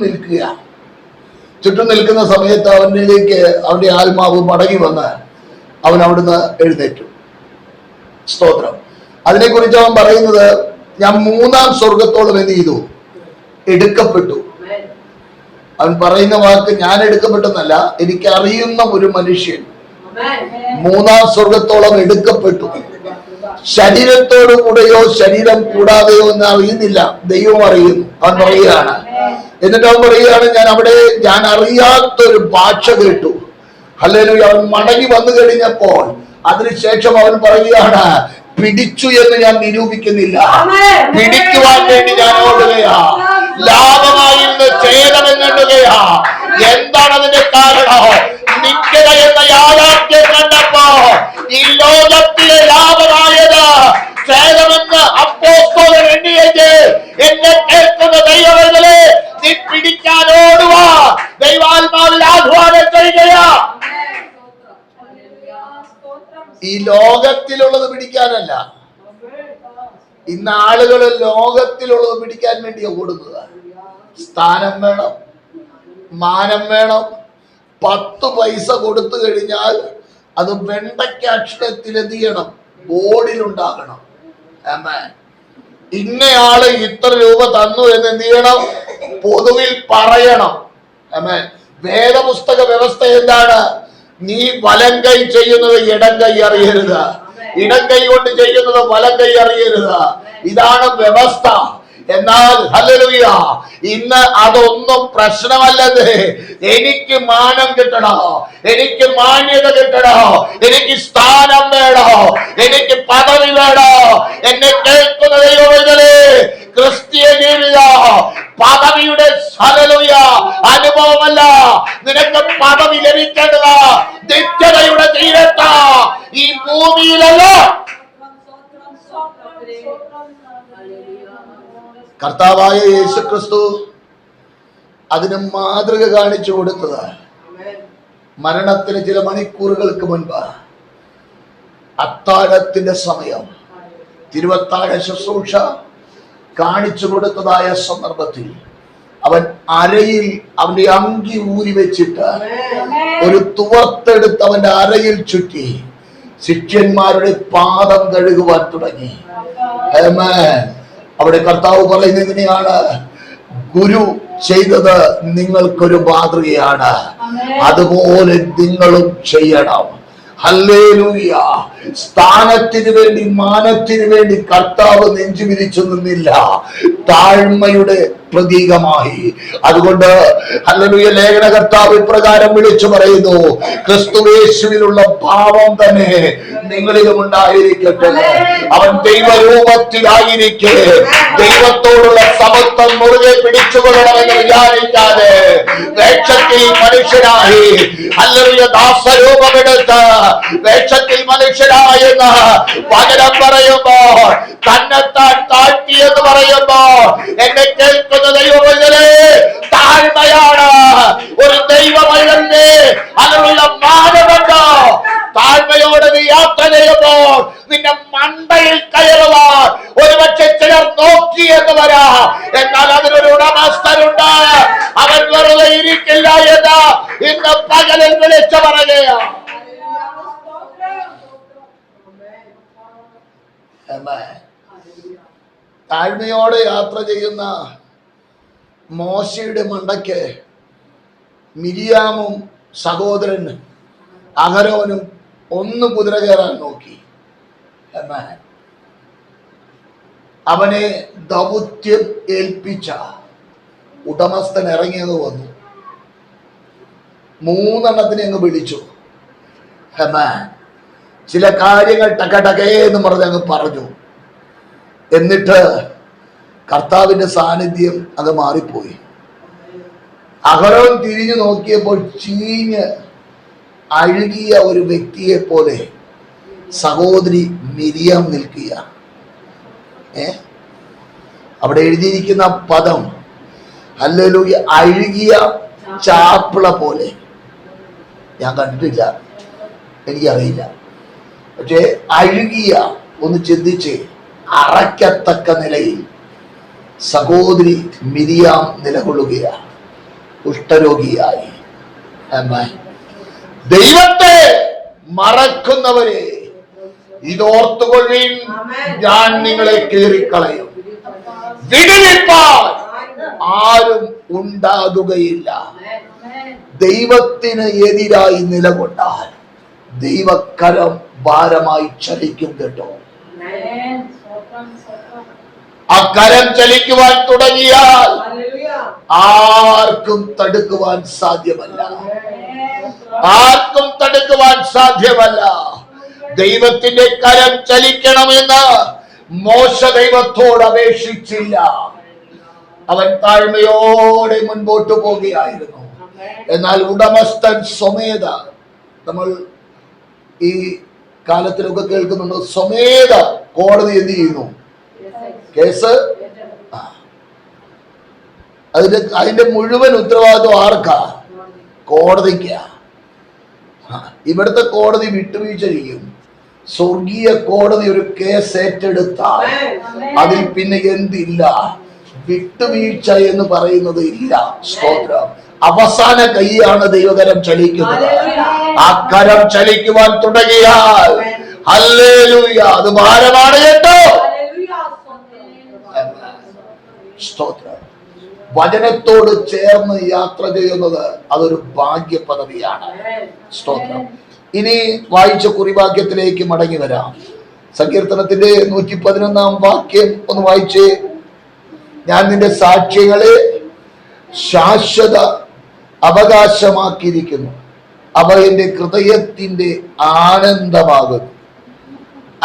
നിൽക്കുന്ന സമയത്ത് അവനിലേക്ക് അവന്റെ ആത്മാവ് മടങ്ങി വന്ന് അവൻ അവിടുന്ന് എഴുന്നേറ്റു. സ്തോത്രം. അതിനെക്കുറിച്ച് അവൻ പറയുന്നത്, ഞാൻ 3-ാം സ്വർഗത്തോളം എന്ത് ചെയ്തു? എടുക്കപ്പെട്ടു. അവൻ പറയുന്ന വാക്ക് ഞാൻ എടുക്കപ്പെട്ടെന്നല്ല, എനിക്കറിയുന്ന ഒരു മനുഷ്യൻ 3-ാം സ്വർഗത്തോളം എടുക്കപ്പെട്ടു. ശരീരത്തോടു കൂടെയോ ശരീരം കൂടാതെയോ എന്ന് അറിയുന്നില്ല, ദൈവം അറിയുന്നു. അവൻ പറയുകയാണ്. എന്നിട്ട് അവൻ പറയുകയാണ്, ഞാൻ അറിയാത്തൊരു ഭാഷ കേട്ടു. ഹല്ലേലൂയ. അവൻ മടങ്ങി വന്നു കഴിഞ്ഞപ്പോൾ അതിനുശേഷം അവൻ പറയുകയാണ്, പിടിച്ചു എന്ന് ഞാൻ നിരൂപിക്കുന്നില്ല, പിടിക്കുവാൻ വേണ്ടി ഞാൻ ഓടുകയാ, ലാഭമായിരുന്ന ഛേദമെന്നുകയാ. എന്താണ് അതിന്റെ കാരണം? നിത്യത എന്ന യാഥാർത്ഥ്യം കണ്ടപ്പോ ഈ ലോകത്തിലെ ലാഭമായത് ഛേദമെന്ന് അപ്പോസ്തലൻ എണ്ണിയെങ്കിൽ എന്നെ കേൾക്കുന്ന ദൈവങ്ങളെ നീ പിടിക്കാൻ ഓടുക, ദൈവാത്മാവിൽ ആഹ്വാനം ചെയ്യുക. ഈ ലോകത്തിലുള്ളത് പിടിക്കാനല്ല. ഇന്ന് ആളുകൾ ലോകത്തിലുള്ളത് പിടിക്കാൻ വേണ്ടി ഓടുന്നത്. സ്ഥാനം വേണം, മാനം വേണം. 10 പൈസ കൊടുത്തു കഴിഞ്ഞാൽ അത് വെണ്ടയ്ക്ക അക്ഷരത്തിൽ എന്ത് ചെയ്യണം? ബോർഡിലുണ്ടാകണം. ഇന്നയാള് ഇത്ര രൂപ തന്നു എന്ന് എന്ത് ചെയ്യണം? പൊതുവിൽ പറയണം. വേദപുസ്തക വ്യവസ്ഥ എന്താണ്? നീ വലം കൈ ചെയ്യുന്നത് ഇടം കൈ അറിയരുത്, ഇടം കൈ കൊണ്ട് ചെയ്യുന്നത് വലം കൈ അറിയരുത്. ഇതാണ് വ്യവസ്ഥ. എന്നാൽ ഹല്ലേലൂയ, ഇന്ന് അതൊന്നും പ്രശ്നമല്ലത്. എനിക്ക് മാനം കിട്ടണോ, എനിക്ക് മാന്യത കിട്ടണോ, എനിക്ക് സ്ഥാനം വേണോ, എനിക്ക് പദവി വേണോ? എന്നെ കേൾക്കുന്ന ദൈവമേ, ക്രിസ്തീയ ജീവിത പദവിയുടെ ഹല്ലേലൂയ അനുഭവമല്ല. നിനക്ക് പദവി ലഭിക്കേണ്ടത് നിത്യതയുടെ തീരത്താ, ഈ ഭൂമിയിലല്ല. കർത്താവായ യേശുക്രിസ്തു അതിന് മാതൃക കാണിച്ചു കൊടുത്തത് മരണത്തിന് ചില മണിക്കൂറുകൾക്ക് മുൻപ് അത്താഴത്തിന്റെ സമയം തിരുവത്താഴ ശുശ്രൂഷ കാണിച്ചു കൊടുത്തതായ സന്ദർഭത്തിൽ അവൻ അരയിൽ അവന്റെ അങ്കി ഊരി വെച്ചിട്ട് ഒരു തുവർത്തെടുത്ത് അവന്റെ അരയിൽ ചുറ്റി ശിഷ്യന്മാരുടെ പാദം കഴുകുവാൻ തുടങ്ങി. അവിടെ കർത്താവ് പറയുന്നത് ഇങ്ങനെയാണ്: ഗുരു ചെയ്തത് നിങ്ങൾക്കൊരു മാതൃകയാണ്, അതുപോലെ നിങ്ങളും ചെയ്യണം. ഹല്ലേലൂയ. സ്ഥാനത്തിന് വേണ്ടി, മാനത്തിന് വേണ്ടി കർത്താവ് നെഞ്ചു വിരിച്ചു നിന്നില്ല, താഴ്മയുടെ പ്രതീകമായി. അതുകൊണ്ട് ഹല്ലേലൂയ, ലേഖന കർത്താവ് ഇപ്രകാരം വിളിച്ചു പറയുന്നു: ക്രിസ്തുയേശുവിലുള്ള ഭാവം തന്നെ നിങ്ങളിലും ഉണ്ടായിരിക്കട്ടെ. അവൻ ദൈവരൂപത്തിലായിരിക്കെ ദൈവത്തോടുള്ള സമത്വം മുറുകെ പിടിച്ചുകൊള്ളണമെന്ന് വിചാരിക്കാതെ വേഷത്തിൽ മനുഷ്യനായി, ഹല്ലേലൂയ, ദാസരൂപമെടുത്ത് വേഷത്തിൽ മനുഷ്യനായെന്ന് വചനം പറയുമ്പോൾ, തന്നെത്താൻ താഴ്ത്തിയെന്ന് പറയുമ്പോൾ, എന്നെ കേൾക്കുന്ന ദൈവമൈതലേ, താഴ്മയാണ് ഒരു ദൈവമൈതലിന്റെ അതിനുള്ള മാനമുണ്ടോ? താഴ്മയോടെ നീ യാത്ര ചെയ്യുമ്പോൾ നിന്റെ മണ്ടയിൽ കയറുവാൻ ഒരുപക്ഷെ ചിലർ നോക്കി എന്ന് വരാം, എന്നാൽ അതിനൊരു ഉടമസ്ഥനുണ്ട്. അവൻ വെറുതെ ഇരിക്കില്ല എന്ന് ഇന്ന് പകലിൽ വിളിച്ചു പറയുകയാണ്. താഴ്മയോടെ യാത്ര ചെയ്യുന്ന മോശയുടെ മണ്ടയ്ക്ക് മിരിയാമും സഹോദരൻ അഹരോനും ഒന്ന് കുതിര കയറാൻ നോക്കി. എന്നാൽ അവനെ ദൗത്യം ഏൽപ്പിച്ച ഉടമസ്ഥൻ ഇറങ്ങിയത് വന്നു. 3 അങ്ങ് വിളിച്ചു. ചില കാര്യങ്ങൾ ടക്കടക്കേ എന്ന് പറഞ്ഞ് അങ്ങ് പറഞ്ഞു. എന്നിട്ട് കർത്താവിന്റെ സാന്നിധ്യം അത് മാറിപ്പോയി. അഹരോൻ തിരിഞ്ഞു നോക്കിയപ്പോൾ ചീഞ്ഞ് അഴുകിയ ഒരു വ്യക്തിയെ പോലെ സഹോദരി മിരിയാം നിൽക്കുക. അവിടെ എഴുതിയിരിക്കുന്ന പദം ഹല്ലേലൂയ, അഴുകിയ ചാപ്പിള പോലെ. ഞാൻ കണ്ടിട്ടില്ല, എനിക്കറിയില്ല. പക്ഷേ അഴുകിയ, ഒന്ന് ചിന്തിച്ച്, അറയ്ക്കത്തക്ക നിലയിൽ സഹോദരി മിരിയാം നിലകൊള്ളുകയാണ്, കുഷ്ഠരോഗിയായി. ദൈവത്തെ മറക്കുന്നവരെ ഇതോർത്തുകൊള്ളുവിൻ, ഞാൻ നിങ്ങളെ കീറിക്കളയും. വിടുവിപ്പാൻ ആരും ഉണ്ടാകുകയില്ല. ദൈവത്തിന് എതിരായി നിലകൊണ്ടാൽ ദൈവക്കരം ഭാരമായി ചലിക്കും കേട്ടോ. ആ കരം ചലിക്കുവാൻ തുടങ്ങിയാൽ ആർക്കും തടുക്കുവാൻ സാധ്യമല്ല, ആർക്കും തടുക്കുവാൻ സാധ്യമല്ല. ദൈവത്തിന്റെ കരം ചലിക്കണമെന്ന് മോശ ദൈവത്തോട് അപേക്ഷിച്ചില്ല. അവൻ താഴ്മയോടെ മുൻപോട്ട് പോവുകയായിരുന്നു. എന്നാൽ ഉടമസ്ഥൻ സ്വമേധ, നമ്മൾ ഈ കാലത്തിലൊക്കെ കേൾക്കുന്നുണ്ട്, സ്വമേധ കോടതി എന്ത് ചെയ്യുന്നു? കേസ്. അതിന്റെ മുഴുവൻ ഉത്തരവാദിത്വം ആർക്കാ? കോടതിക്കാ. ഇവിടുത്തെ കോടതി വിട്ടുവീഴ്ച ചെയ്യും. സ്വർഗീയ കോടതി ഒരു കേസ് ഏറ്റെടുത്താൽ അതിൽ പിന്നെ എന്തില്ല? വിട്ടുവീഴ്ച എന്ന് പറയുന്നത് ഇല്ല. സ്തോത്രം. അവസാന കൈയാണ് ദൈവകരം ചലിക്കുന്നത്. ആ കരം ചലിക്കുവാൻ തുടങ്ങിയാൽ ഹല്ലേലൂയ, അത് ഭാരമാണ് കേട്ടോ. സ്തോത്രം. വചനത്തോട് ചേർന്ന് യാത്ര ചെയ്യുന്നത് അതൊരു ഭാഗ്യ പദവിയാണ്. സ്തോത്രം. ഇനി വായിച്ച കുറിവാക്യത്തിലേക്ക് മടങ്ങി വരാം. സങ്കീർത്തനത്തിന്റെ 111 വാക്യം ഒന്ന് വായിച്ചേ. ഞാൻ നിന്റെ സാക്ഷ്യങ്ങളെ ശാശ്വത അവകാശമാക്കിയിരിക്കുന്നു, അവ എന്റെ ഹൃദയത്തിന്റെ ആനന്ദമാകുന്നു.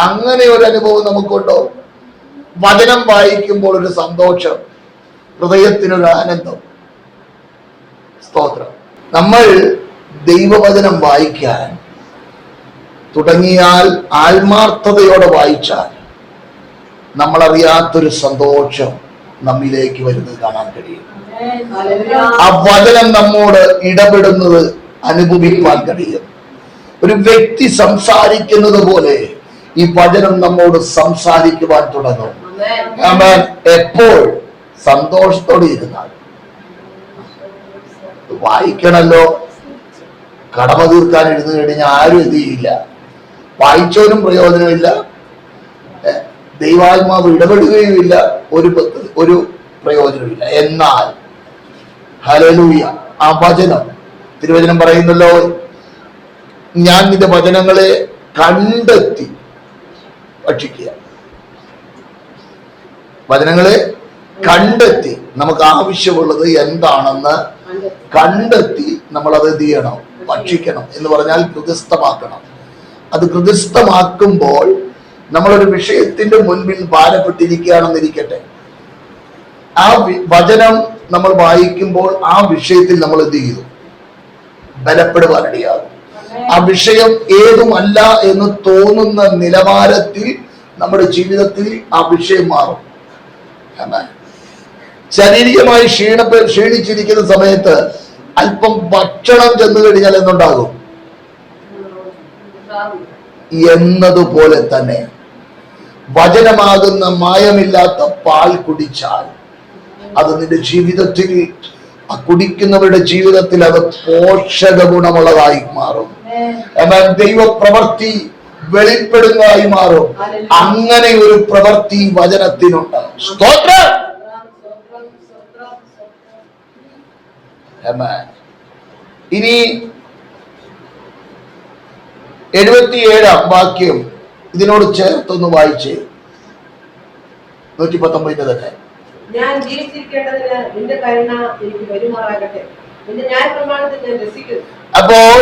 അങ്ങനെ ഒരു അനുഭവം നമുക്കുണ്ടോ? വചനം വായിക്കുമ്പോൾ ഒരു സന്തോഷം, ഹൃദയത്തിനൊരു ആനന്ദം. സ്തോത്രം. നമ്മൾ ദൈവവചനം വായിക്കാൻ തുടങ്ങിയാൽ, ആത്മാർത്ഥതയോടെ വായിച്ചാൽ, നമ്മളറിയാത്തൊരു സന്തോഷം നമ്മിലേക്ക് വരുന്നത് കാണാൻ കഴിയും. ആ വചനം നമ്മോട് ഇടപെടുന്നത് അനുഭവിക്കാൻ കഴിയും. ഒരു വ്യക്തി സംസാരിക്കുന്നത് പോലെ ഈ വചനം നമ്മോട് സംസാരിക്കുവാൻ തുടങ്ങും. എപ്പോൾ? സന്തോഷത്തോടെ ഇരുന്നാൽ. വായിക്കണല്ലോ. കടമ തീർക്കാൻ ഇരുന്ന് കഴിഞ്ഞാൽ ആരും എന്ത് ചെയ്യില്ല, വായിച്ചവനും പ്രയോജനമില്ല, ദൈവാത്മാവ് ഇടപെടുകയുമില്ല, ഒരു പ്രയോജനമില്ല. എന്നാൽ ഹല്ലേലൂയ, ആ വചനം, തിരുവചനം പറയുന്നല്ലോ, ഞാൻ നിന്റെ വചനങ്ങളെ കണ്ടെത്തി ഭക്ഷിക്കുക. വചനങ്ങളെ കണ്ടെത്തി, നമുക്ക് ആവശ്യമുള്ളത് എന്താണെന്ന് കണ്ടെത്തി നമ്മൾ അത് എന്ത് ചെയ്യണം? ഭക്ഷിക്കണം. എന്ന് പറഞ്ഞാൽ ഹൃദയസ്ഥമാക്കണം. അത് ഹൃദയസ്ഥമാക്കുമ്പോൾ നമ്മളൊരു വിഷയത്തിന്റെ മുൻപിൽ ഭാരപ്പെട്ടിരിക്കുകയാണെന്നിരിക്കട്ടെ, ആ വചനം നമ്മൾ വായിക്കുമ്പോൾ ആ വിഷയത്തിൽ നമ്മൾ എന്ത് ചെയ്തു? ബലപ്പെടുവാനിടയാകും. ആ വിഷയം ഏതുമല്ല എന്ന് തോന്നുന്ന നിലവാരത്തിൽ നമ്മുടെ ജീവിതത്തിൽ ആ വിഷയം മാറും. ശാരീരികമായി ക്ഷീണിച്ചിരിക്കുന്ന സമയത്ത് അല്പം ഭക്ഷണം ചെന്നു കഴിഞ്ഞാൽ എന്തുണ്ടാകും? എന്നതുപോലെ തന്നെ വചനമാകുന്ന മായമില്ലാത്ത പാൽ കുടിച്ചാൽ അത് നിന്റെ ജീവിതത്തിൽ, ആ കുടിക്കുന്നവരുടെ ജീവിതത്തിൽ അത് പോഷക ഗുണമുള്ളതായി മാറും. എന്നാൽ ദൈവപ്രവൃത്തി വെളിപ്പെടുന്നതായി മാറും. അങ്ങനെ ഒരു പ്രവൃത്തി വചനത്തിനുണ്ട്. സ്തോത്രം. ഇനി 77 വാക്യം ഇതിനോട് ചേർത്തൊന്ന് വായിച്ചേ. 119 തന്നെ. ഞാൻ ജീവിച്ചിരിക്കേണ്ടതിന് നിന്റെ കരുണ എനിക്ക് വരുമാറാകട്ടെ, നിന്റെ ന്യായപ്രമാണത്തിൽ ഞാൻ രസിക്കുന്നു. അപ്പോൾ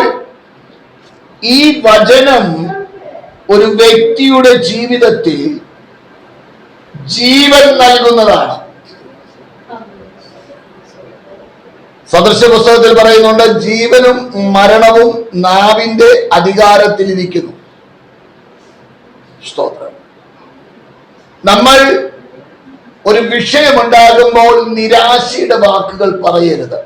ഈ വചനം ഒരു വ്യക്തിയുടെ ജീവിതത്തിൽ ജീവൻ നൽകുന്നതാണ്. സദൃശ പുസ്തകത്തിൽ പറയുന്നുണ്ട്, ജീവനും മരണവും നാവിന്റെ അധികാരത്തിൽ ഇരിക്കുന്നു. സ്തോത്രം. നമ്മൾ ഒരു വിഷയമുണ്ടാകുമ്പോൾ നിരാശയുടെ വാക്കുകൾ പറയരുത്.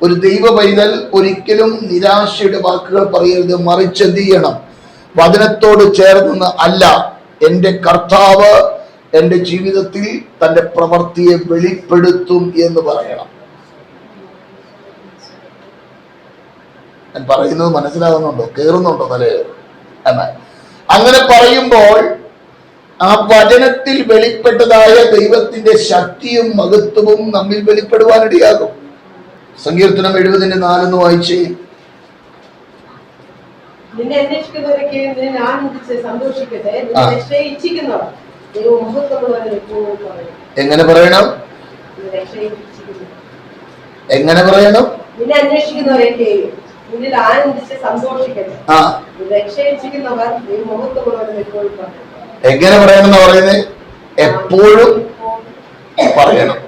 ഒരു ദൈവ പൈതൽ ഒരിക്കലും നിരാശയുടെ വാക്കുകൾ പറയരുത്. മറിച്ച് എന്ത് ചെയ്യണം? വചനത്തോട് ചേർന്ന്, അല്ല, എൻ്റെ കർത്താവ് എൻ്റെ ജീവിതത്തിൽ തൻ്റെ പ്രവൃത്തിയെ വെളിപ്പെടുത്തും എന്ന് പറയണം. ഞാൻ പറയുന്നത് മനസ്സിലാകുന്നുണ്ടോ? കേറുന്നുണ്ടോ തലേ? എന്നാൽ അങ്ങനെ പറയുമ്പോൾ ആ വചനത്തിൽ വെളിപ്പെട്ടതായ ദൈവത്തിന്റെ ശക്തിയും മഹത്വവും നമ്മിൽ വെളിപ്പെടുവാനിടയാകും. സങ്കീർത്തനം 70:4 വായിച്ചേ. നിന്നെ അന്വേഷിക്കുന്നവരൊക്കെ നിന്നെ ആനന്ദിച്ച് സന്തോഷിക്കട്ടെ, നിന്നെ രക്ഷയെ ഇച്ഛിക്കുന്നവർ ദൈവമഹത്വമുള്ളവരെ എപ്പോഴും പറയും. എങ്ങനെ പറയണം? എങ്ങനെ പറയണം? നിന്നെ അന്വേഷിക്കുന്നവരൊക്കെ നിന്നിൽ ആനന്ദിച്ച് സന്തോഷിക്കട്ടെ, രക്ഷയെ ഇച്ഛിക്കുന്നവർ ദൈവമഹത്വമുള്ളവരെ എപ്പോഴും പറയും. എങ്ങനെ പറയണമെന്ന് പറയുന്നത്? എപ്പോഴും പറയണം.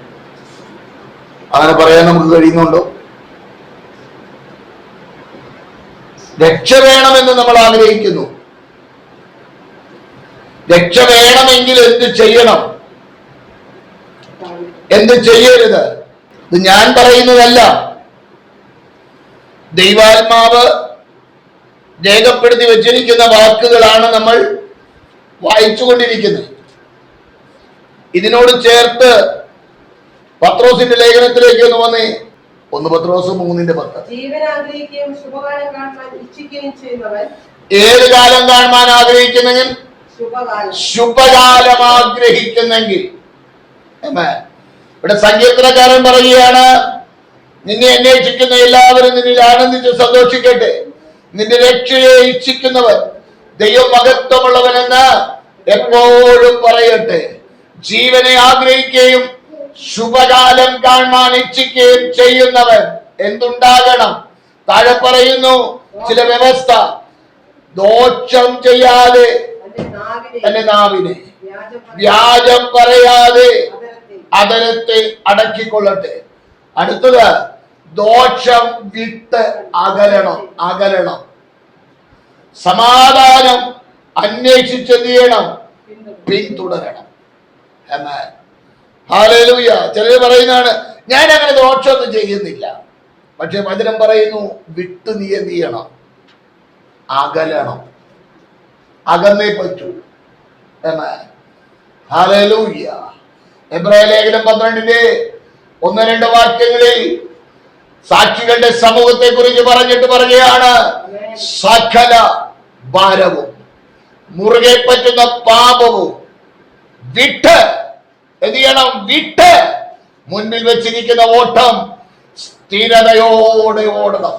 അങ്ങനെ പറയാൻ നമുക്ക് കഴിയുന്നുണ്ടോ? രക്ഷ വേണമെന്ന് നമ്മൾ ആഗ്രഹിക്കുന്നു. രക്ഷ വേണമെങ്കിൽ എന്ത് ചെയ്യണം, എന്ത് ചെയ്യരുത്? ഇത് ഞാൻ പറയുന്നതല്ല. ദൈവാത്മാവ് രേഖപ്പെടുത്തി വെച്ചിരിക്കുന്ന വാക്കുകളാണ് നമ്മൾ വായിച്ചുകൊണ്ടിരിക്കുന്നത്. ഇതിനോട് ചേർത്ത് പത്രോസിന്റെ ലേഖനത്തിലേക്ക് ഒന്ന് വന്നേ. 1 പത്രോസ് 3:10. ജീവൻ ആഗ്രഹിക്കുകയും ശുഭകാലം കാണുവാൻ ഇച്ഛിക്കുകയും ചെയ്യുന്നവൻ. ഏത് കാലം കാണുവാൻ ആഗ്രഹിക്കുന്നെങ്കിൽ? ശുഭകാലം ആഗ്രഹിക്കുന്നെങ്കിൽ. ഇവിടെ സങ്കീർത്തനക്കാരൻ പറയുകയാണ്, നിന്നെ അന്വേഷിക്കുന്ന എല്ലാവരും നിന്നിൽ ആനന്ദിച്ച് സന്തോഷിക്കട്ടെ. നിന്റെ രക്ഷയെ ഇച്ഛിക്കുന്നവർ ദൈവമഹത്വമുള്ളവനെന്ന് എപ്പോഴും പറയട്ടെ. ജീവനെ ആഗ്രഹിക്കുകയും ശുഭകാലം കാണാൻ ഇച്ഛിക്കുകയും ചെയ്യുന്നവൻ എന്തുണ്ടാകണം? താഴെ പറയുന്നു ചില വ്യവസ്ഥ. ദോഷം ചെയ്യാതെ തന്റെ നാവിനെ, വ്യാജം പറയാതെ അതരത്തെ അടക്കിക്കൊള്ളട്ടെ. അടുത്തത്, ദോഷം വിട്ട് അകലണം. സമാധാനം അന്വേഷിച്ചെന്ത് ചെയ്യണം? പിന്തുടരണം. ഹല്ലേലൂയ. ചിലർ പറയുന്നതാണ്, ഞാൻ അങ്ങനെ ദോഷമൊന്നും ചെയ്യുന്നില്ല. പക്ഷെ വചനം പറയുന്നു, വിട്ട് നീ എന്ത് ചെയ്യണം? അകലണം. അകന്നേ പറ്റൂ. ഹല്ലേലൂയ. എബ്രായ ലേഖനം 12:1-2 വാക്യങ്ങളിൽ സാക്ഷികളുടെ സമൂഹത്തെ കുറിച്ച് പറഞ്ഞിട്ട് പറയുകയാണ്, സകല ഭാരവും മുറുകെ പറ്റുന്ന പാപവും വിട്ട് എന്ത് ചെയ്യണം? വിട്ട് മുൻപിൽ വെച്ചിരിക്കുന്ന ഓട്ടം സ്ഥിരതയോടെ ഓടണം.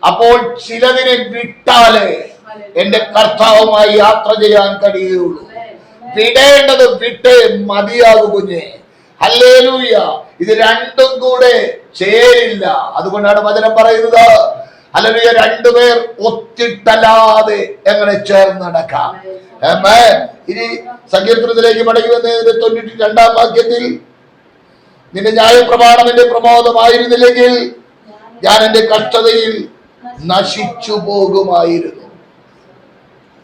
അപ്പോൾ ചിലതിനെ വിട്ടാലേ എന്റെ കർത്താവുമായി യാത്ര ചെയ്യാൻ കഴിയുള്ളൂ. വിടേണ്ടത് വിട്ടേ മതിയാകൂ കുഞ്ഞെ. ഹല്ലേലൂയ. ഇത് രണ്ടും കൂടെ ചേരില്ല. അതുകൊണ്ടാണ് വചനം പറയുന്നത്, ഹല്ലേലൂയ, രണ്ടുപേർ ഒത്തിട്ടല്ലാതെ എങ്ങനെ ചേർന്ന് നടക്കാം. ഇനി സങ്കീർത്തനത്തിലേക്ക് മടങ്ങി വന്നതിന്റെ 92-ാം വാക്യത്തിൽ, നിന്റെ ന്യായപ്രമാണം എന്റെ പ്രമോദമായിരുന്നില്ലെങ്കിൽ ഞാൻ എന്റെ കഷ്ടതയിൽ നശിച്ചു പോകുമായിരുന്നു.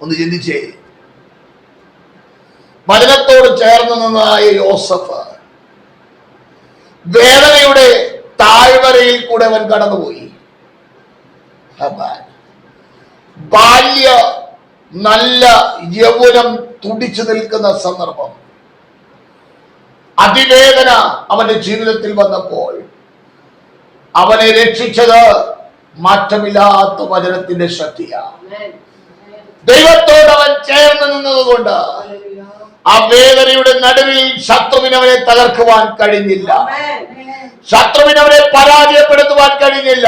ഒന്ന് ചിന്തിച്ചേ. വചനത്തോട് ചേർന്ന് നിന്നായ യോസഫ് വേദനയുടെ താഴ്വരയിൽ കൂടെ അവൻ കടന്നുപോയി. ബാല്യ നല്ല യൗവനം തുടിച്ചു നിൽക്കുന്ന സന്ദർഭം, അതിവേദന അവന്റെ ജീവിതത്തിൽ വന്നപ്പോൾ അവനെ രക്ഷിച്ചത് മാറ്റമില്ലാത്ത വചനത്തിന്റെ ശക്തിയാണ്. ദൈവത്തോട് അവൻ ചേർന്ന് നിന്നതുകൊണ്ട് ആ വേദനയുടെ നടുവിൽ ശത്രുവിന് അവനെ തകർക്കുവാൻ കഴിഞ്ഞില്ല. ശത്രുവിന് അവനെ പരാജയപ്പെടുത്തുവാൻ കഴിഞ്ഞില്ല.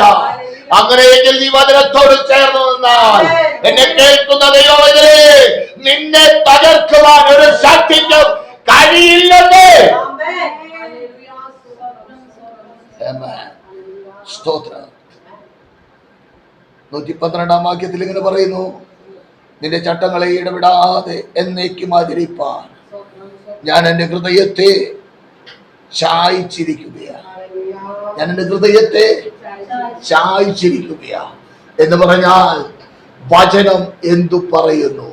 അങ്ങനെയെങ്കിൽ നീ വചനത്തോട് ചേർന്ന് നിന്നാൽ, എന്നെ കേൾക്കുന്ന ദൈവമേ, നിന്നെ തകർക്കുവാൻ ഒരു ശക്തിക്കും കഴിയില്ലെന്ന്. സ്തോത്രം. 112-ാം വാക്യത്തിൽ ഇങ്ങനെ പറയുന്നു, നിന്റെ ചട്ടങ്ങളെ ഇടപെടാതെ എന്നേക്കും ആചരിപ്പാൻ ഞാൻ എന്റെ ഹൃദയത്തെ ചായ്ച്ചിരിക്കുകയാണ്. ഞാൻ എന്റെ ഹൃദയത്തെ ചായ്ച്ചിരിക്കുകയാണ് എന്ന് പറഞ്ഞാൽ, വചനം എന്തു പറയുന്നു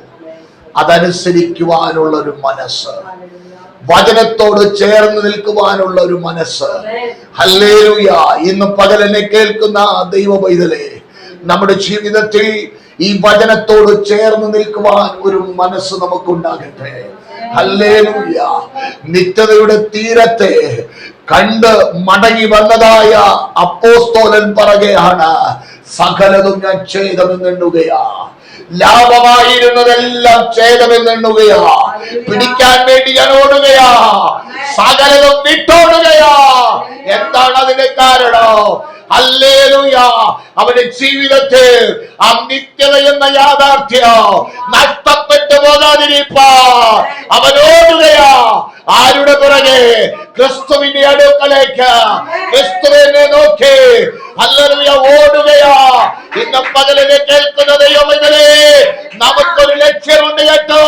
അതനുസരിക്കുവാനുള്ള ഒരു മനസ്സ്, വചനത്തോട് ചേർന്ന് നിൽക്കുവാനുള്ള ഒരു മനസ്സ്. ഹല്ലേലൂയ. ഇന്ന് പകലെന്നെ കേൾക്കുന്ന ദൈവ പൈതലേ, നമ്മുടെ ജീവിതത്തിൽ ഈ വചനത്തോട് ചേർന്ന് നിൽക്കുവാൻ ഒരു മനസ്സ് നമുക്കുണ്ടാകട്ടെ. ഹല്ലേലൂയ. നിത്യതയുടെ തീരത്തെ കണ്ട് മടങ്ങി വന്നതായ അപ്പോസ്തലൻ പറയുകയാണ്, സകലതും ഞാൻ ഛേദമെന്നെണ്ണുകയാ. ലാഭമായിരുന്നതെല്ലാം ഛേദമെന്നെണ്ണുകയാ. പിടിക്കാൻ വേണ്ടി ഞാൻ ഓടുകയാ. സകലതും വിട്ടോടുകയാ. എന്താണ് അതിന്റെ കാരണം? ഹല്ലേലൂയ. അവന്റെ ജീവിതത്തിൽ ആ നിത്യത എന്ന യാഥാർത്ഥ്യം നഷ്ടപ്പെട്ടു പോകാതിരിക്കാൻ അവൻ ഓടുകയാ. ആരുടെ പുറകെ? ക്രിസ്തുവിന്റെ അടുക്കലേക്ക്, ക്രിസ്തുവിനെ നോക്കി ഹല്ലേലൂയ ഓടുകയാ. ഇന്ന് പകലിനെ കേൾക്കുന്ന ദൈവമേ, നമുക്കൊരു ലക്ഷ്യമുണ്ട് കേട്ടോ.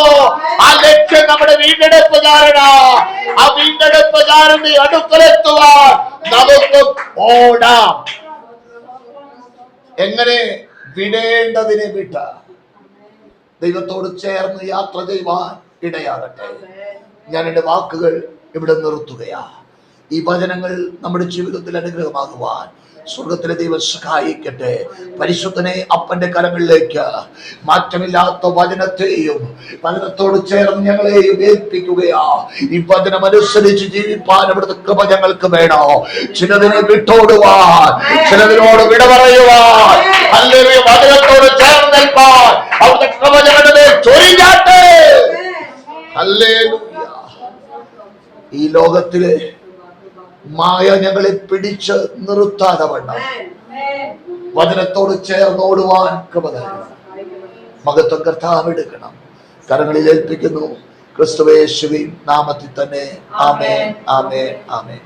ആ ലക്ഷ്യം നമ്മുടെ വീണ്ടെടുപ്പുകാരനാ. ആ വീണ്ടെടുപ്പുകാരന്റെ അടുക്കലെത്തുവാൻ നമുക്ക് ഓടാം. എങ്ങനെ? വിടേണ്ടതിനെ വിട്ട ദൈവത്തോട് ചേർന്ന് യാത്ര ചെയ്യുവാൻ ഇടയാകട്ടെ. ഞാൻ എൻ്റെ വാക്കുകൾ ഇവിടെ നിർത്തുകയാ. ഈ വചനങ്ങൾ നമ്മുടെ ജീവിതത്തിൽ അനുഗ്രഹമാകുവാൻ സ്വർഗത്തിലെ ദൈവം സഹായിക്കട്ടെ. പരിശുദ്ധനെ അപ്പന്റെ കരങ്ങളിലേക്ക് മാറ്റമില്ലാത്ത വചനത്തെയും വചനത്തോട് ചേർന്ന് ഞങ്ങളെയും ഏൽപ്പിക്കുകയാ. ഈ വചനം അനുസരിച്ച് ജീവിപ്പാൻ ഇവിടുത്തെ കൃപ ഞങ്ങൾക്ക് വേണോ. ചിലതിനെ വിട്ടോടുവാൻ, ചിലതിനോട് വിട പറയുവാൻ, അല്ലെങ്കിൽ വചനത്തോട് ചേർന്ന് നിൽപ്പാൻ അവിടുത്തെ കൃപ ഞങ്ങളുടെ മേൽ ചൊരിഞ്ഞാട്ടെ. ഹല്ലേലൂയ. ഈ ലോകത്തിലെ മായ ഞങ്ങളെ പിടിച്ച് നിർത്താതെ വണ്ണം വചനത്തോട് ചേർന്നോടുവാൻ കൃപ നൽകണം. മഹത്വം കർത്താവ് എടുക്കണം. കരങ്ങളിൽ ഏൽപ്പിക്കുന്നു ക്രിസ്തുവേശുവിൻ നാമത്തിൽ തന്നെ. ആമേൻ, ആമേൻ, ആമേൻ.